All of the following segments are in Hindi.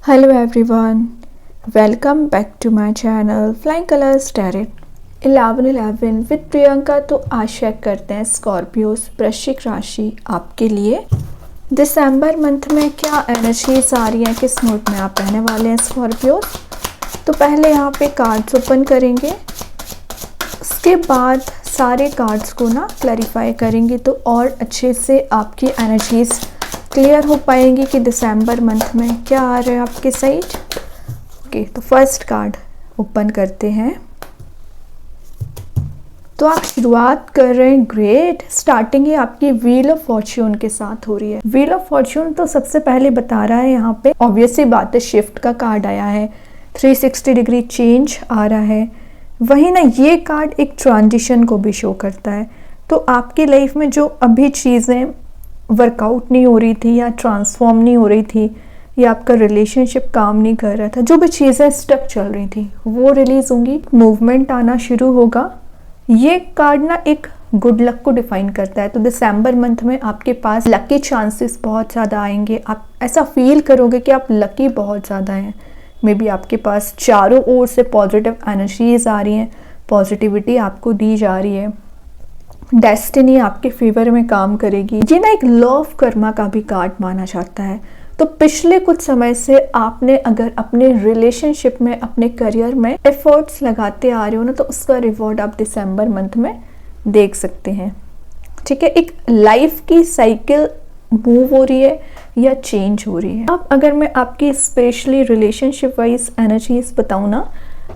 Hello everyone, welcome back to my channel Flying Colors Tarot 11/11 with Priyanka. तो आज चेक करते हैं स्कॉर्पियोस वृश्चिक राशि आपके लिए दिसंबर मंथ में क्या एनर्जीज आ रही हैं, किस मूड में आप रहने वाले हैं स्कॉर्पियोस। तो पहले यहाँ पे कार्ड्स ओपन करेंगे, उसके बाद सारे कार्ड्स को ना क्लैरिफाई करेंगे तो और अच्छे से आपकी एनर्जीज क्लियर हो पाएंगी कि दिसंबर मंथ में क्या आ रहा है आपके साइड। ओके, तो फर्स्ट कार्ड ओपन करते हैं। तो आप शुरुआत कर रहे हैं, ग्रेट। स्टार्टिंग ही आपकी व्हील ऑफ फॉर्च्यून के साथ हो रही है। व्हील ऑफ फॉर्च्यून तो सबसे पहले बता रहा है यहाँ पे ऑब्वियसली बात है, शिफ्ट का कार्ड आया है, 360 डिग्री चेंज आ रहा है। वही ना, ये कार्ड एक ट्रांजिशन को भी शो करता है। तो आपकी लाइफ में जो अभी चीज़ें वर्कआउट नहीं हो रही थी या ट्रांसफॉर्म नहीं हो रही थी या आपका रिलेशनशिप काम नहीं कर रहा था, जो भी चीज़ें स्टक चल रही थी वो रिलीज होंगी, मूवमेंट आना शुरू होगा। ये कार्ड ना एक गुड लक को डिफाइन करता है। तो दिसंबर मंथ में आपके पास लकी चांसेस बहुत ज़्यादा आएंगे। आप ऐसा फील करोगे कि आप लकी बहुत ज़्यादा हैं। मे बी आपके पास चारों ओर से पॉजिटिव एनर्जीज आ रही हैं, पॉजिटिविटी आपको दी जा रही है, डेस्टिनी आपके फेवर में काम करेगी। ये ना एक लॉ ऑफ कर्मा का भी कार्ड माना जाता है। तो पिछले कुछ समय से आपने अगर अपने रिलेशनशिप में, अपने करियर में एफर्ट्स लगाते आ रहे हो ना, तो उसका रिवॉर्ड आप दिसंबर मंथ में देख सकते हैं। ठीक है, एक लाइफ की साइकिल मूव हो रही है या चेंज हो रही है। अब अगर मैं आपकी स्पेशली रिलेशनशिप वाइज एनर्जीज बताऊँ ना,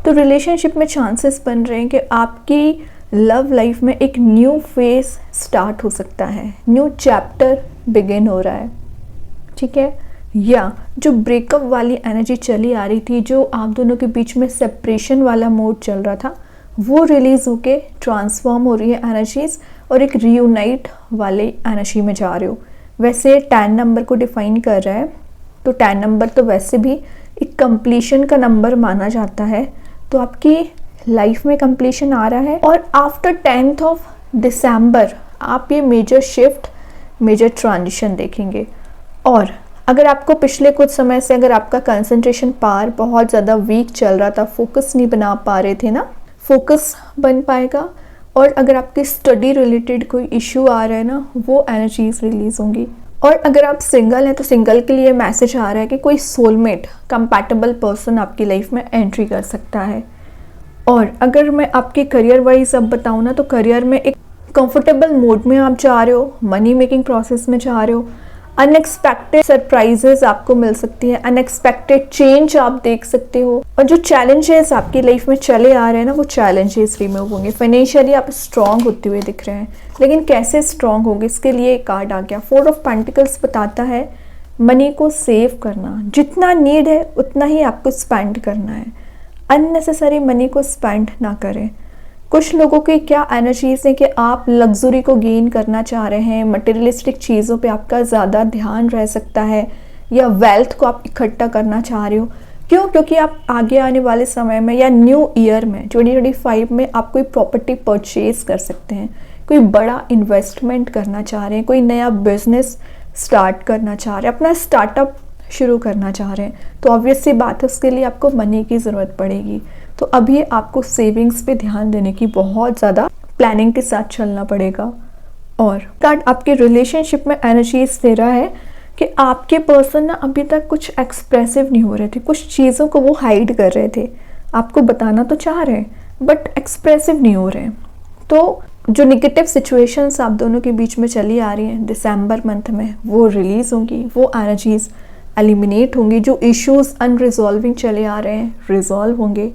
तो रिलेशनशिप में चांसेस बन रहे हैं कि आपकी लव लाइफ में एक न्यू फेज स्टार्ट हो सकता है, न्यू चैप्टर बिगिन हो रहा है। ठीक है, या जो ब्रेकअप वाली एनर्जी चली आ रही थी, जो आप दोनों के बीच में सेपरेशन वाला मोड चल रहा था, वो रिलीज होके ट्रांसफॉर्म हो रही है एनर्जीज और एक रीयूनाइट वाले एनर्जी में जा रहे हो। वैसे 10 नंबर को डिफाइन कर रहा है, तो 10 नंबर तो वैसे भी एक कंप्लीशन का नंबर माना जाता है। तो आपकी लाइफ में कंप्लीशन आ रहा है और आफ्टर 10th ऑफ दिसंबर आप ये मेजर शिफ्ट, मेजर ट्रांजिशन देखेंगे। और अगर आपको पिछले कुछ समय से अगर आपका कंसंट्रेशन पावर बहुत ज़्यादा वीक चल रहा था, फोकस नहीं बना पा रहे थे ना, फोकस बन पाएगा। और अगर आपकी स्टडी रिलेटेड कोई इशू आ रहा है ना, वो एनर्जीज रिलीज होंगी। और अगर आप सिंगल हैं तो सिंगल के लिए मैसेज आ रहा है कि कोई सोलमेट, कंपैटिबल पर्सन आपकी लाइफ में एंट्री कर सकता है। और अगर मैं आपके करियर वाइज अब बताऊँ ना, तो करियर में एक कंफर्टेबल मोड में आप जा रहे हो, मनी मेकिंग प्रोसेस में जा रहे हो। अनएक्सपेक्टेड सरप्राइजेस आपको मिल सकती हैं, अनएक्सपेक्टेड चेंज आप देख सकते हो। और जो चैलेंजेस आपकी लाइफ में चले आ रहे हैं ना, वो चैलेंजेस रिमूव होंगे। फाइनेंशियली आप स्ट्रांग होते हुए दिख रहे हैं, लेकिन कैसे स्ट्रांग होंगे इसके लिए एक कार्ड आ गया। 4 ऑफ पेंटिकल्स बताता है मनी को सेव करना, जितना नीड है उतना ही आपको स्पेंड करना है। अननेसेसरी मनी को स्पेंड ना करें। कुछ लोगों की क्या एनर्जीज है कि आप लग्जरी को गेन करना चाह रहे हैं, मटेरियलिस्टिक चीज़ों पे आपका ज़्यादा ध्यान रह सकता है, या वेल्थ को आप इकट्ठा करना चाह रहे हो। क्यों? क्योंकि आप आगे आने वाले समय में या न्यू ईयर में 2025 में आप कोई प्रॉपर्टी परचेज कर सकते हैं, कोई बड़ा इन्वेस्टमेंट करना चाह रहे हैं, कोई नया बिजनेस स्टार्ट करना चाह रहे हैं, अपना स्टार्टअप शुरू करना चाह रहे हैं। तो ऑब्वियस सी बात है, उसके लिए आपको मनी की ज़रूरत पड़ेगी। तो अभी आपको सेविंग्स पे ध्यान देने की, बहुत ज़्यादा प्लानिंग के साथ चलना पड़ेगा। और कार्ड आपके रिलेशनशिप में एनर्जीज दे रहा है कि आपके पर्सन ना अभी तक कुछ एक्सप्रेसिव नहीं हो रहे थे, कुछ चीज़ों को वो हाइड कर रहे थे। आपको बताना तो चाह रहे हैं बट एक्सप्रेसिव नहीं हो रहे हैं। तो जो निगेटिव सिचुएशंस आप दोनों के बीच में चली आ रही हैं दिसंबर मंथ में, वो रिलीज़ होंगी, वो एनर्जीज एलिमिनेट होंगी। जो इश्यूज अनरिजॉल्विंग चले आ रहे हैं रिजॉल्व होंगे।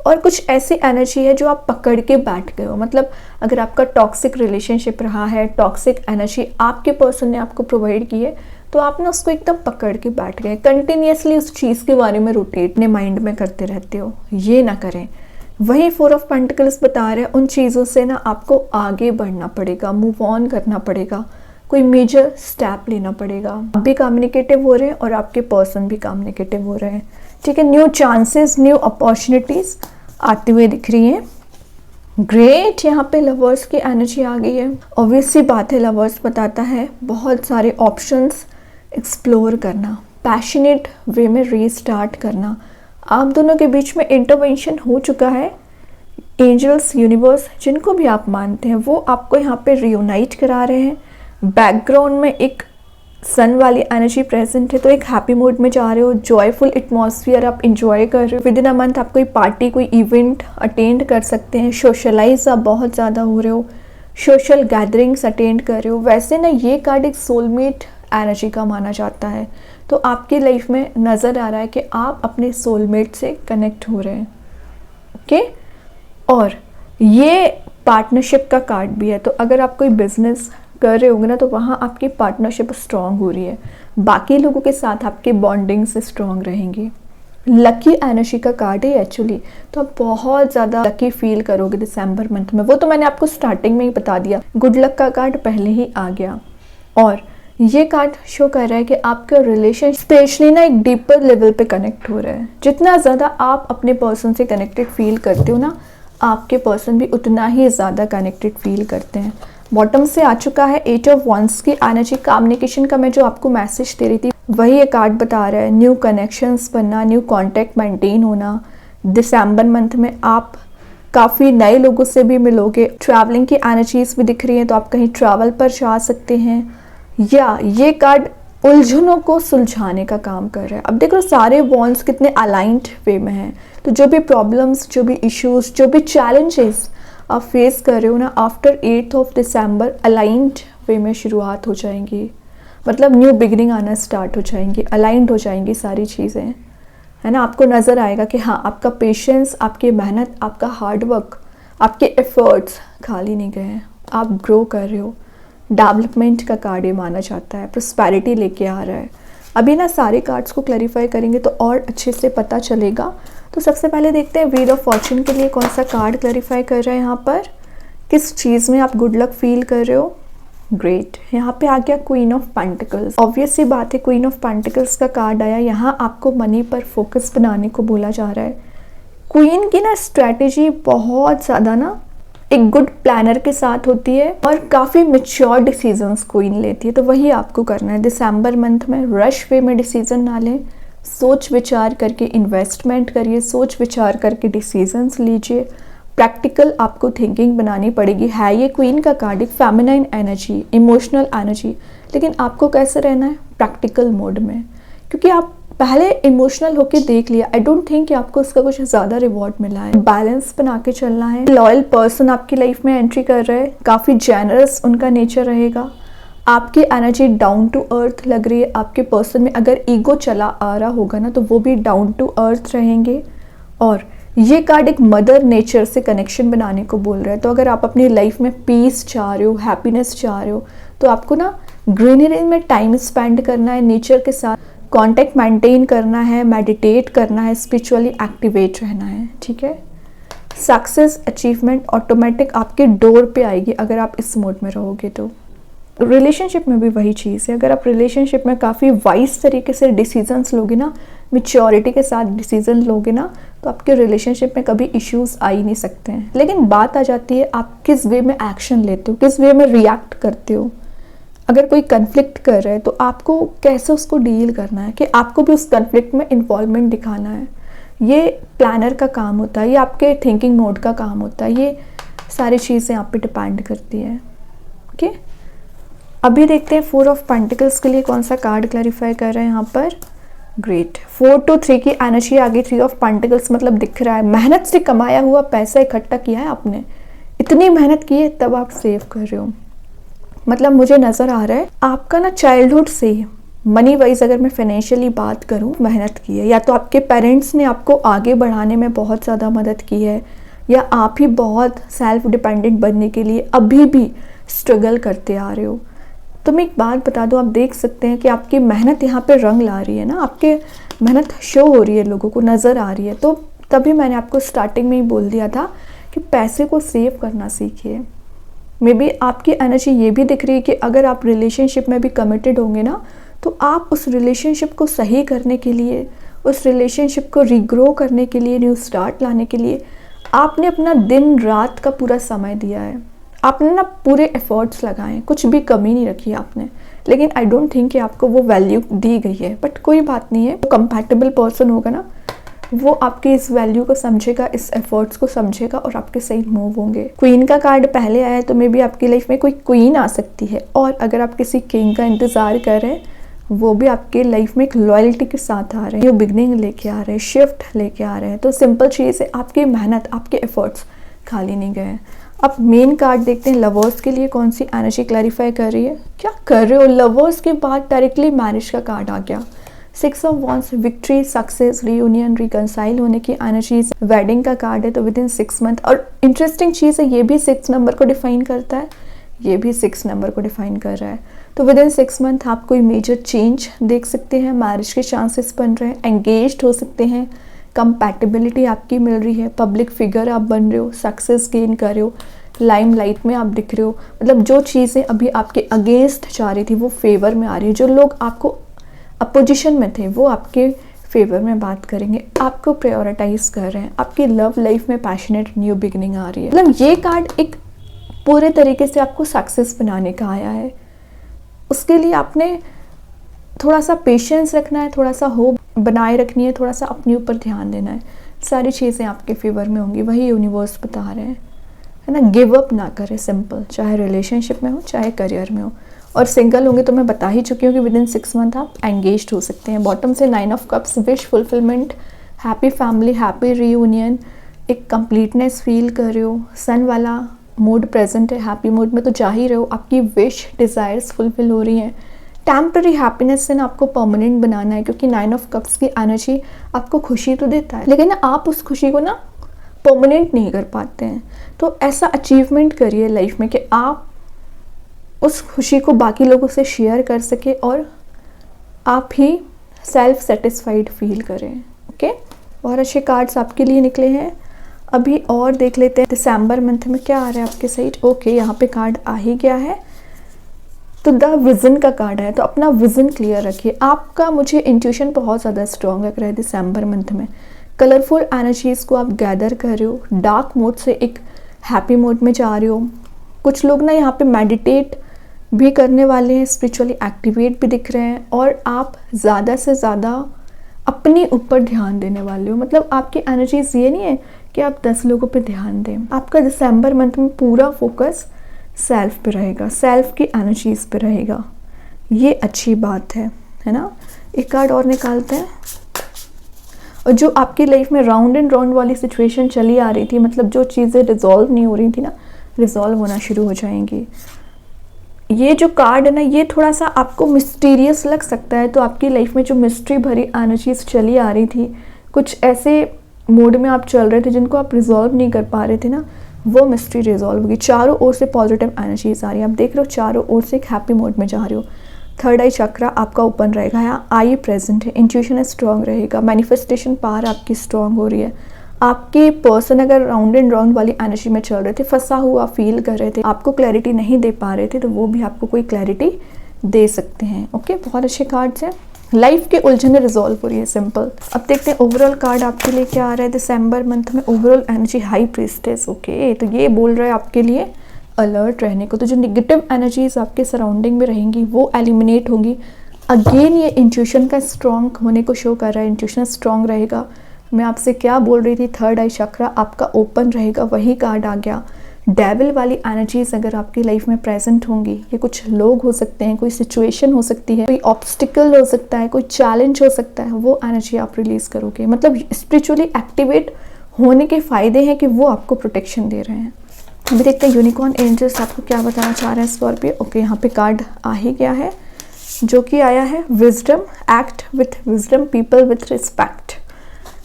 और कुछ ऐसी एनर्जी है जो आप पकड़ के बैठ गए हो। मतलब अगर आपका टॉक्सिक रिलेशनशिप रहा है, टॉक्सिक एनर्जी आपके पर्सन ने आपको प्रोवाइड की है, तो आप ना उसको एकदम पकड़ के बैठ गए, कंटिन्यूसली उस चीज़ के बारे में रोटेट अपने माइंड में करते रहते हो। ये ना करें। वही 4 ऑफ पेंटिकल्स बता रहे हैं, उन चीज़ों से ना आपको आगे बढ़ना पड़ेगा, मूव ऑन करना पड़ेगा, कोई मेजर स्टेप लेना पड़ेगा। आप भी कम्युनिकेटिव हो रहे हैं और आपके पर्सन भी कम्युनिकेटिव हो रहे हैं। ठीक है, न्यू चांसेस, न्यू अपॉर्चुनिटीज़ आते हुए दिख रही हैं। ग्रेट, यहाँ पे लवर्स की एनर्जी आ गई है। ऑब्वियसली बात है, लवर्स बताता है बहुत सारे ऑप्शंस एक्सप्लोर करना, पैशनेट वे में रीस्टार्ट करना। आप दोनों के बीच में इंटरवेंशन हो चुका है। एंजल्स, यूनिवर्स, जिनको भी आप मानते हैं, वो आपको यहाँ पे रियूनाइट करा रहे हैं। बैकग्राउंड में एक सन वाली एनर्जी प्रेजेंट है, तो एक हैप्पी मूड में जा रहे हो, जॉयफुल एटमॉस्फेयर आप इंजॉय कर रहे हो। विद इन अ मंथ आप कोई पार्टी, कोई इवेंट अटेंड कर सकते हैं। सोशलाइज आप बहुत ज़्यादा हो रहे हो, सोशल गैदरिंग्स अटेंड कर रहे हो। वैसे ना ये कार्ड एक सोलमेट एनर्जी का माना जाता है, तो आपकी लाइफ में नज़र आ रहा है कि आप अपने सोलमेट से कनेक्ट हो रहे हैं। ओके, और ये पार्टनरशिप का कार्ड भी है, तो अगर आप कोई बिजनेस कर रहे होंगे ना, तो वहाँ आपकी पार्टनरशिप स्ट्रांग हो रही है। बाकी लोगों के साथ आपके बॉन्डिंग से स्ट्रांग रहेंगे। लकी एनर्जी का कार्ड है एक्चुअली, तो आप बहुत ज़्यादा लकी फील करोगे दिसंबर मंथ में। वो तो मैंने आपको स्टार्टिंग में ही बता दिया, गुड लक का कार्ड पहले ही आ गया। और ये कार्ड शो कर रहा है कि आपका रिलेशन स्पेशली ना एक डीपर लेवल पे कनेक्ट हो रहा है। जितना ज़्यादा आप अपने पर्सन से कनेक्टेड फील करते हो ना, आपके पर्सन भी उतना ही ज़्यादा कनेक्टेड फील करते हैं। बॉटम से आ चुका है 8 ऑफ वंस की एनर्जी। कम्युनिकेशन का मैं जो आपको मैसेज दे रही थी, वही ये कार्ड बता रहा है। न्यू कनेक्शंस बनना, न्यू कांटेक्ट मेंटेन होना। दिसंबर मंथ में आप काफ़ी नए लोगों से भी मिलोगे। ट्रैवलिंग की एनर्जीज भी दिख रही हैं, तो आप कहीं ट्रैवल पर जा सकते हैं। या ये कार्ड उलझनों को सुलझाने का काम कर रहा है। अब देखो सारे वॉन्ड्स कितने अलाइंड वे में हैं, तो जो भी प्रॉब्लम्स, जो भी इश्यूज, जो भी चैलेंजेस आप फेस कर रहे हो ना, आफ्टर 8 ऑफ दिसंबर अलाइंड वे में शुरुआत हो जाएंगी। मतलब न्यू बिगिनिंग आना स्टार्ट हो जाएंगी, अलाइंड हो जाएंगी सारी चीज़ें, है ना। आपको नज़र आएगा कि हाँ, आपका पेशेंस, आपकी मेहनत, आपका हार्डवर्क, आपके एफर्ट्स खाली नहीं गए हैं। आप ग्रो कर रहे हो। डेवलपमेंट का कार्ड ये माना जाता है, प्रॉस्पेरिटी लेके आ रहा है। अभी ना सारे कार्ड्स को क्लैरिफाई करेंगे तो और अच्छे से पता चलेगा। तो सबसे पहले देखते हैं व्हील ऑफ फॉर्चून के लिए कौन सा कार्ड क्लैरिफाई कर रहा है। यहाँ पर किस चीज़ में आप गुड लक फील कर रहे हो। ग्रेट, यहाँ पे आ गया क्वीन ऑफ पेंटिकल्स। ऑब्वियस सी बात है, क्वीन ऑफ पेंटिकल्स का कार्ड आया। यहाँ आपको मनी पर फोकस बनाने को बोला जा रहा है। क्वीन की ना स्ट्रैटेजी बहुत ज़्यादा ना एक गुड प्लानर के साथ होती है और काफ़ी मेच्योर डिसीजंस क्वीन लेती है, तो वही आपको करना है दिसंबर मंथ में। रश वे में डिसीजन ना लें, सोच विचार करके इन्वेस्टमेंट करिए, सोच विचार करके डिसीजंस लीजिए। प्रैक्टिकल आपको थिंकिंग बनानी पड़ेगी। है ये क्वीन का कार्ड एक फेमिनाइन एनर्जी, इमोशनल एनर्जी, लेकिन आपको कैसे रहना है, प्रैक्टिकल मोड में। क्योंकि आप पहले इमोशनल होके देख लिया, आई डोंट थिंक कि आपको उसका कुछ ज़्यादा रिवॉर्ड मिला है। बैलेंस बना के चलना है। लॉयल पर्सन आपकी लाइफ में एंट्री कर रहे हैं, काफ़ी जेनरस उनका नेचर रहेगा। आपकी एनर्जी डाउन टू अर्थ लग रही है। आपके पर्सन में अगर ईगो चला आ रहा होगा ना, तो वो भी डाउन टू अर्थ रहेंगे। और ये कार्ड एक मदर नेचर से कनेक्शन बनाने को बोल रहा है। तो अगर आप अपनी लाइफ में पीस चाह रहे हो, हैप्पीनेस चाह रहे हो, तो आपको ना ग्रीनरी में टाइम स्पेंड करना है, नेचर के साथ कांटेक्ट मेंटेन करना है, मेडिटेट करना है, स्पिरिचुअली एक्टिवेट रहना है। ठीक है, सक्सेस, अचीवमेंट ऑटोमेटिक आपके डोर पे आएगी अगर आप इस मोड में रहोगे। तो रिलेशनशिप में भी वही चीज़ है। अगर आप रिलेशनशिप में काफ़ी वाइज तरीके से डिसीजंस लोगे ना, मैच्योरिटी के साथ डिसीजन लोगे ना, तो आपके रिलेशनशिप में कभी इश्यूज आ ही नहीं सकते हैं। लेकिन बात आ जाती है आप किस वे में एक्शन लेते हो, किस वे में रिएक्ट करते हो। अगर कोई कन्फ्लिक्ट कर रहा है तो आपको कैसे उसको डील करना है, कि आपको भी उस कन्फ्लिक्ट में इन्वॉल्वमेंट दिखाना है। ये प्लानर का काम होता है, ये आपके थिंकिंग मोड का काम होता है। ये सारी चीज़ें आप पे डिपेंड करती है। ओके, अभी देखते हैं 4 ऑफ पेंटिकल्स के लिए कौन सा कार्ड क्लैरिफाई कर रहे हैं यहाँ पर। ग्रेट, 4 to 3 की एनर्जी आगे। 3 ऑफ पेंटिकल्स मतलब दिख रहा है मेहनत से कमाया हुआ पैसा इकट्ठा किया है आपने, इतनी मेहनत की है तब आप सेव कर रहे हो। मतलब मुझे नज़र आ रहा है आपका ना चाइल्डहुड से ही मनी वाइज, अगर मैं फाइनेंशियली बात करूँ, मेहनत की है। या तो आपके पेरेंट्स ने आपको आगे बढ़ाने में बहुत ज़्यादा मदद की है, या आप ही बहुत सेल्फ डिपेंडेंट बनने के लिए अभी भी स्ट्रगल करते आ रहे हो। तो मैं एक बात बता दूं, आप देख सकते हैं कि आपकी मेहनत यहाँ पे रंग ला रही है ना, आपके मेहनत शो हो रही है, लोगों को नज़र आ रही है। तो तभी मैंने आपको स्टार्टिंग में ही बोल दिया था कि पैसे को सेव करना सीखिए। मे बी आपकी एनर्जी ये भी दिख रही है कि अगर आप रिलेशनशिप में भी कमिटेड होंगे ना, तो आप उस रिलेशनशिप को सही करने के लिए, उस रिलेशनशिप को रीग्रो करने के लिए, न्यू स्टार्ट लाने के लिए आपने अपना दिन रात का पूरा समय दिया है। आपने ना पूरे एफर्ट्स लगाए, कुछ भी कमी नहीं रखी आपने। लेकिन आई डोंट थिंक कि आपको वो वैल्यू दी गई है, बट कोई बात नहीं है। कंपैटिबल पर्सन होगा ना, वो आपके इस वैल्यू को समझेगा, इस एफर्ट्स को समझेगा और आपके सही मूव होंगे। क्वीन का कार्ड पहले आया है तो मे बी आपकी लाइफ में कोई क्वीन आ सकती है, और अगर आप किसी किंग का इंतज़ार कर रहे हैं, वो भी आपके लाइफ में एक लॉयल्टी के साथ आ रहे हैं, न्यू बिगनिंग लेके आ रहे हैं, शिफ्ट लेके आ रहे हैं। तो सिंपल चीज़ है, आपकी मेहनत, आपके एफर्ट्स खाली नहीं गए हैं। अब मेन कार्ड देखते हैं, लवर्स के लिए कौन सी एनर्जी क्लैरिफाई कर रही है, क्या कर रहे हो। लवर्स के बाद डायरेक्टली मैरिज का कार्ड आ गया। 6 of wands, victory, success, reunion, reconcile होने की एनर्जीज। वेडिंग का कार्ड है तो विद इन 6 मंथ। और इंटरेस्टिंग चीज़ है, ये भी 6 नंबर को डिफाइन करता है, ये भी 6 नंबर को डिफाइन कर रहा है। तो विद इन 6 मंथ आप कोई मेजर चेंज देख सकते हैं, मैरिज के चांसेस बन रहे हैं, एंगेज्ड हो सकते हैं, कंपैटिबिलिटी आपकी मिल रही है, पब्लिक फिगर आप बन रहे हो, सक्सेस गेन कर रहे हो, लाइमलाइट में आप दिख रहे हो। मतलब जो चीज़ें अभी आपके अगेंस्ट जा रही थी वो फेवर में आ रही है। जो लोग आपको अपोजिशन में थे वो आपके फेवर में बात करेंगे, आपको प्रायोरिटाइज कर रहे हैं। आपकी लव लाइफ में पैशनेट न्यू बिगनिंग आ रही है। मतलब ये कार्ड एक पूरे तरीके से आपको सक्सेस बनाने का आया है। उसके लिए आपने थोड़ा सा पेशेंस रखना है, थोड़ा सा होप बनाए रखनी है, थोड़ा सा अपने ऊपर ध्यान देना है, सारी चीज़ें आपके फेवर में होंगी। वही यूनिवर्स बता रहे हैं, है ना। गिव अप ना करें, सिंपल, चाहे रिलेशनशिप में हो चाहे करियर में हो। और सिंगल होंगे तो मैं बता ही चुकी हूँ कि विद इन 6 मंथ आप एंगेज्ड हो सकते हैं। बॉटम से 9 of cups, wish fulfilment, happy family, happy reunion, एक कंप्लीटनेस फील कर रहे हो। सन वाला मूड प्रेजेंट है, हैप्पी मूड में तो जा ही रहे हो, आपकी विश डिज़ायर्स फुलफिल हो रही हैं। टेम्पररी हैप्पीनेस से ना आपको परमानेंट बनाना है, क्योंकि 9 ऑफ कप्स की एनर्जी आपको खुशी तो देता है, लेकिन ना आप उस खुशी को ना परमानेंट नहीं कर पाते हैं। तो ऐसा अचीवमेंट करिए लाइफ में कि आप उस खुशी को बाकी लोगों से शेयर कर सके और आप ही सेल्फ सेटिस्फाइड फील करें। ओके, बहुत अच्छे कार्ड्स आपके लिए निकले हैं। अभी और देख लेते हैं दिसंबर मंथ में क्या आ रहा है आपके साइड। ओके, यहाँ पे कार्ड आ ही गया है, तो द विज़न का कार्ड है। तो अपना विज़न क्लियर रखिए। आपका मुझे इंट्यूशन बहुत ज़्यादा स्ट्रॉन्ग लग रहा है दिसंबर मंथ में। कलरफुल एनर्जीज़ को आप गैदर कर रहे हो, डार्क मोड से एक हैप्पी मोड में जा रहे हो। कुछ लोग ना यहाँ पे मेडिटेट भी करने वाले हैं, स्पिरिचुअली एक्टिवेट भी दिख रहे हैं, और आप ज़्यादा से ज़्यादा अपने ऊपर ध्यान देने वाले हो। मतलब आपकी एनर्जीज ये नहीं है कि आप 10 लोगों पे ध्यान दें। आपका दिसंबर मंथ में पूरा फोकस सेल्फ पे रहेगा, सेल्फ की एनर्जीज पे रहेगा। ये अच्छी बात है ना। एक कार्ड और निकालते हैं। और जो आपकी लाइफ में राउंड एंड राउंड वाली सिचुएशन चली आ रही थी, मतलब जो चीज़ें रिजॉल्व नहीं हो रही थी ना, रिजॉल्व होना शुरू हो जाएंगी। ये जो कार्ड है ना, ये थोड़ा सा आपको मिस्टीरियस लग सकता है। तो आपकी लाइफ में जो मिस्ट्री भरी एनर्जीज चली आ रही थी, कुछ ऐसे मोड में आप चल रहे थे जिनको आप रिजॉल्व नहीं कर पा रहे थे ना, वो मिस्ट्री रिजॉल्व होगी। चारों ओर से पॉजिटिव एनर्जीज आ रही है। आप देख रहे हो चारों ओर से एक हैप्पी मोड में जा रहे हो। थर्ड आई चक्रा आपका ओपन रहेगा, यहाँ आई प्रेजेंट है, इंट्यूशन स्ट्रॉन्ग रहेगा, मैनिफेस्टेशन पावर आपकी स्ट्रॉन्ग हो रही है। आपके पर्सन अगर राउंड एंड राउंड वाली एनर्जी में चल रहे थे, फंसा हुआ फील कर रहे थे, आपको क्लैरिटी नहीं दे पा रहे थे, तो वो भी आपको कोई क्लैरिटी दे सकते हैं। ओके, बहुत अच्छे कार्ड्स हैं। लाइफ के उलझने रिजॉल्व हो रही है, सिंपल। अब देखते हैं ओवरऑल कार्ड आपके लिए क्या आ रहा है दिसंबर मंथ में। Overall energy high priestess. Okay, तो ये बोल रहा है आपके लिए अलर्ट रहने को। तो जो निगेटिव एनर्जीज आपके सराउंडिंग में रहेंगी वो एलिमिनेट होंगी। अगेन ये इंट्यूशन का स्ट्रॉन्ग होने को शो कर रहा है, इंट्यूशन स्ट्रॉन्ग रहेगा। मैं आपसे क्या बोल रही थी, थर्ड आई चक्रा आपका ओपन रहेगा, वही कार्ड आ गया। डेविल वाली एनर्जीज अगर आपकी लाइफ में प्रेजेंट होंगी, ये कुछ लोग हो सकते हैं, कोई सिचुएशन हो सकती है, कोई ऑब्स्टिकल हो सकता है, कोई चैलेंज हो सकता है, वो एनर्जी आप रिलीज करोगे। मतलब स्पिरिचुअली एक्टिवेट होने के फायदे हैं कि वो आपको प्रोटेक्शन दे रहे हैं। अभी देखते हैं यूनिकॉर्न एंजल्स आपको क्या बताना चाह रहे हैं स्कॉर्पियो। ओके, यहाँ पे कार्ड आ ही गया है, जो कि आया है wisdom, act with wisdom, people with respect.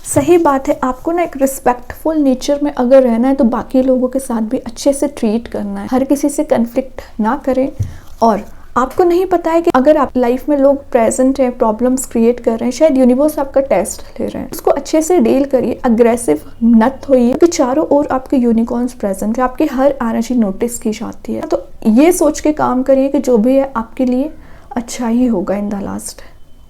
सही बात है, आपको ना एक रिस्पेक्टफुल नेचर में अगर रहना है तो बाकी लोगों के साथ भी अच्छे से ट्रीट करना है, हर किसी से कन्फ्लिक्ट ना करें। और आपको नहीं पता है कि अगर आप लाइफ में लोग प्रेजेंट हैं, प्रॉब्लम्स क्रिएट कर रहे हैं, शायद यूनिवर्स आपका टेस्ट ले रहे हैं, उसको अच्छे से डील करिए, अग्रेसिव नत होइए, क्योंकि चारों ओर आपके यूनिकॉर्न्स प्रेजेंट है, आपकी हर एनर्जी नोटिस की जाती है। तो ये सोच के काम करिए कि जो भी है आपके लिए अच्छा ही होगा in the last.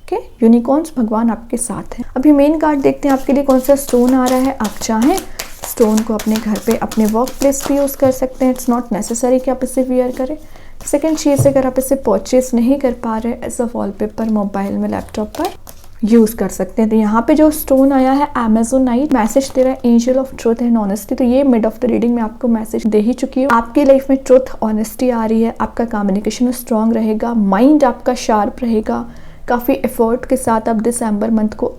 Okay, unicorns भगवान आपके साथ हैं। अभी मेन कार्ड देखते हैं आपके लिए कौन सा स्टोन आ रहा है। आप चाहें स्टोन को अपने घर पे, अपने वर्क प्लेस पे यूज़ कर सकते हैं। इट्स नॉट नेसेसरी कि आप इसे वियर करें, सेकेंड चीज़, अगर आप इसे परचेज नहीं कर पा रहे एज अ वॉलपेपर मोबाइल में, लैपटॉप पर यूज़ कर सकते हैं। तो यहाँ पे जो स्टोन आया है अमेजोनाइट, मैसेज दे रहा है angel of truth and honesty. तो ये मिड ऑफ द रीडिंग में आपको मैसेज दे ही चुकी हूँ। आपकी लाइफ में ट्रुथ, ऑनेस्टी आ रही है, आपका कम्युनिकेशन स्ट्रांग रहेगा, माइंड आपका शार्प रहेगा, काफ़ी एफर्ट के साथ आप दिसंबर मंथ को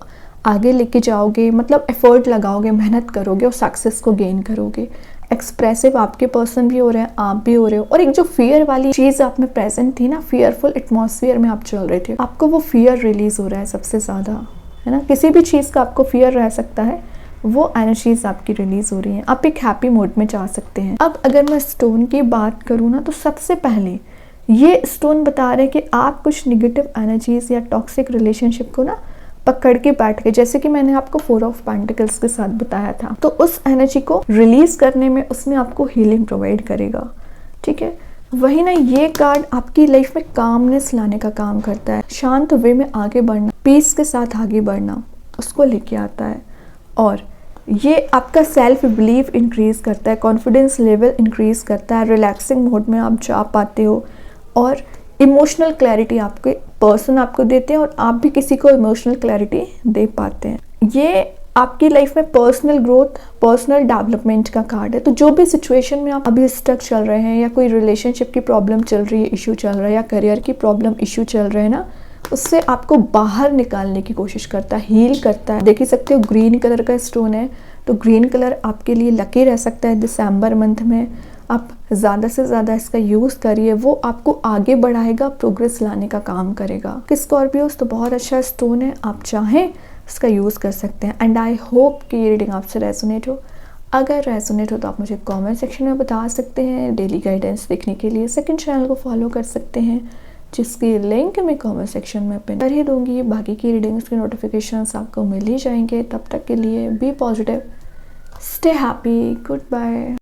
आगे लेके जाओगे, मतलब एफर्ट लगाओगे, मेहनत करोगे और सक्सेस को गेन करोगे। एक्सप्रेसिव आपके पर्सन भी हो रहे हैं, आप भी हो रहे हो। और एक जो फियर वाली चीज़ आप में प्रेजेंट थी ना, फियरफुल एटमॉस्फेयर में आप चल रहे थे, आपको वो फियर रिलीज हो रहा है सबसे ज़्यादा, है ना। किसी भी चीज़ का आपको फियर रह सकता है, वो एनर्जीज आपकी रिलीज हो रही हैं, आप एक हैप्पी मोड में जा सकते हैं। अब अगर मैं स्टोन की बात करूँ ना, तो सबसे पहले ये स्टोन बता रहे हैं कि आप कुछ निगेटिव एनर्जीज या टॉक्सिक रिलेशनशिप को ना पकड़ के बैठ गए, जैसे कि मैंने आपको 4 ऑफ पेंटिकल्स के साथ बताया था। तो उस एनर्जी को रिलीज करने में उसमें आपको हीलिंग प्रोवाइड करेगा, ठीक है। वही ना, ये कार्ड आपकी लाइफ में कामनेस लाने का काम करता है, शांत वे में आगे बढ़ना, पीस के साथ आगे बढ़ना, उसको लेके आता है। और ये आपका सेल्फ बिलीव इंक्रीज करता है, कॉन्फिडेंस लेवल इंक्रीज करता है, रिलैक्सिंग मोड में आप जा पाते हो और इमोशनल क्लैरिटी आपके पर्सन आपको देते हैं और आप भी किसी को इमोशनल क्लैरिटी दे पाते हैं। ये आपकी लाइफ में पर्सनल ग्रोथ, पर्सनल डेवलपमेंट का कार्ड है। तो जो भी सिचुएशन में आप अभी स्टक चल रहे हैं, या कोई रिलेशनशिप की प्रॉब्लम चल रही है, इशू चल रहा है, या करियर की प्रॉब्लम इशू चल रहे हैं ना, उससे आपको बाहर निकालने की कोशिश करता है, हील करता है। देख ही सकते हो ग्रीन कलर का स्टोन है, तो ग्रीन कलर आपके लिए लकी रह सकता है दिसंबर मंथ में। आप ज़्यादा से ज़्यादा इसका यूज़ करिए, वो आपको आगे बढ़ाएगा, प्रोग्रेस लाने का काम करेगा। कि स्कॉर्पियोस तो बहुत अच्छा स्टोन है, आप चाहें इसका यूज़ कर सकते हैं। एंड आई होप कि ये रीडिंग आपसे रेजोनेट हो। अगर रेजोनेट हो तो आप मुझे कमेंट सेक्शन में बता सकते हैं। डेली गाइडेंस देखने के लिए सेकंड चैनल को फॉलो कर सकते हैं, जिसकी लिंक मैं कमेंट सेक्शन में पिन कर ही दूँगी। बाकी की रीडिंग्स के नोटिफिकेशंस आपको मिल ही जाएंगे। तब तक के लिए be positive, stay happy, good bye.